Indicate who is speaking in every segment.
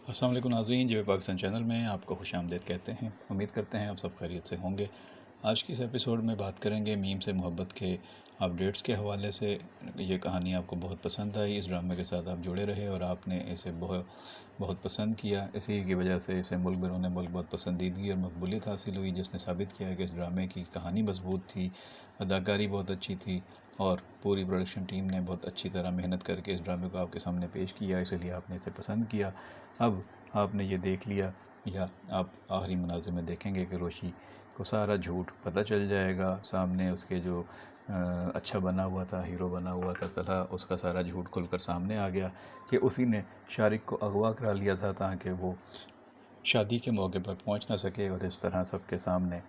Speaker 1: السلام علیکم ناظرین، جو پاکستان چینل میں آپ کو خوش آمدید کہتے ہیں۔ امید کرتے ہیں آپ سب خیریت سے ہوں گے۔ آج کی اس ایپیسوڈ میں بات کریں گے میم سے محبت کے اپڈیٹس کے حوالے سے۔ یہ کہانی آپ کو بہت پسند آئی، اس ڈرامے کے ساتھ آپ جڑے رہے اور آپ نے اسے بہت پسند کیا۔ اسی کی وجہ سے اسے ملک بیرون ملک بہت پسندیدگی اور مقبولیت حاصل ہوئی، جس نے ثابت کیا کہ اس ڈرامے کی کہانی مضبوط تھی، اداکاری بہت اچھی تھی اور پوری پروڈکشن ٹیم نے بہت اچھی طرح محنت کر کے اس ڈرامے کو آپ کے سامنے پیش کیا، اس لیے آپ نے اسے پسند کیا۔ اب آپ نے یہ دیکھ لیا یا آپ آخری مناظر میں دیکھیں گے کہ روشی کو سارا جھوٹ پتہ چل جائے گا۔ سامنے اس کے جو اچھا بنا ہوا تھا، ہیرو بنا ہوا تھا طلحہ، اس کا سارا جھوٹ کھل کر سامنے آ گیا کہ اسی نے شارق کو اغوا کرا لیا تھا تاکہ وہ شادی کے موقع پر پہنچ نہ سکے، اور اس طرح سب کے سامنے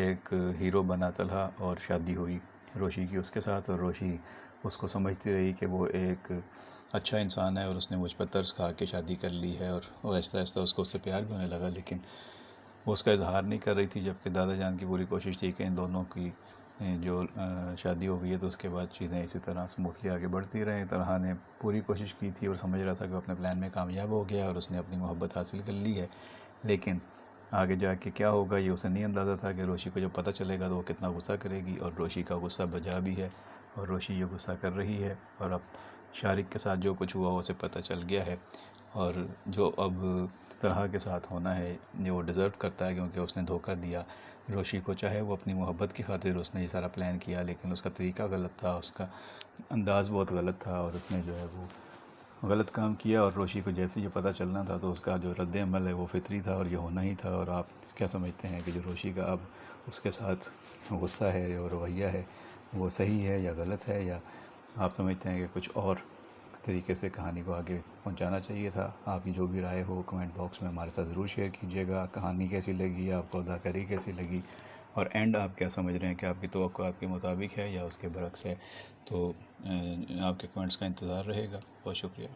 Speaker 1: ایک ہیرو بنا طلحہ اور شادی ہوئی روشی کی اس کے ساتھ، اور روشی اس کو سمجھتی رہی کہ وہ ایک اچھا انسان ہے اور اس نے مجھ پر ترس کھا کے شادی کر لی ہے، اور وہ آہستہ آہستہ اس کو اس سے پیار بھی ہونے لگا، لیکن وہ اس کا اظہار نہیں کر رہی تھی، جبکہ دادا جان کی پوری کوشش تھی کہ ان دونوں کی جو شادی ہو گئی ہے تو اس کے بعد چیزیں اسی طرح سموتھلی آگے بڑھتی رہیں۔ طلحہ نے پوری کوشش کی تھی اور سمجھ رہا تھا کہ وہ اپنے پلان میں کامیاب ہو گیا اور اس نے اپنی محبت حاصل کر لی ہے، لیکن آگے جا کے کیا ہوگا یہ اسے نہیں اندازہ تھا کہ روشی کو جب پتہ چلے گا تو وہ کتنا غصہ کرے گی، اور روشی کا غصہ بجا بھی ہے اور روشی یہ غصہ کر رہی ہے، اور اب شارق کے ساتھ جو کچھ ہوا اسے پتہ چل گیا ہے، اور جو اب طلحہ کے ساتھ ہونا ہے یہ وہ ڈیزرو کرتا ہے، کیونکہ اس نے دھوکہ دیا روشی کو۔ چاہے وہ اپنی محبت کی خاطر اس نے یہ سارا پلان کیا، لیکن اس کا طریقہ غلط تھا، اس کا انداز بہت غلط تھا، اور اس نے جو ہے وہ غلط کام کیا، اور روشی کو جیسے یہ پتہ چلنا تھا تو اس کا جو رد عمل ہے وہ فطری تھا اور یہ ہونا ہی تھا۔ اور آپ کیا سمجھتے ہیں کہ جو روشی کا اب اس کے ساتھ غصہ ہے اور رویہ ہے وہ صحیح ہے یا غلط ہے، یا آپ سمجھتے ہیں کہ کچھ اور طریقے سے کہانی کو آگے پہنچانا چاہیے تھا؟ آپ کی جو بھی رائے ہو کمنٹ باکس میں ہمارے ساتھ ضرور شیئر کیجیے گا۔ کہانی کیسی لگی آپ کو، اداکاری کیسی لگی، اور اینڈ آپ کیا سمجھ رہے ہیں کہ آپ کی توقعات کے مطابق ہے یا اس کے برعکس ہے؟ تو آپ کے کمنٹس کا انتظار رہے گا۔ بہت شکریہ۔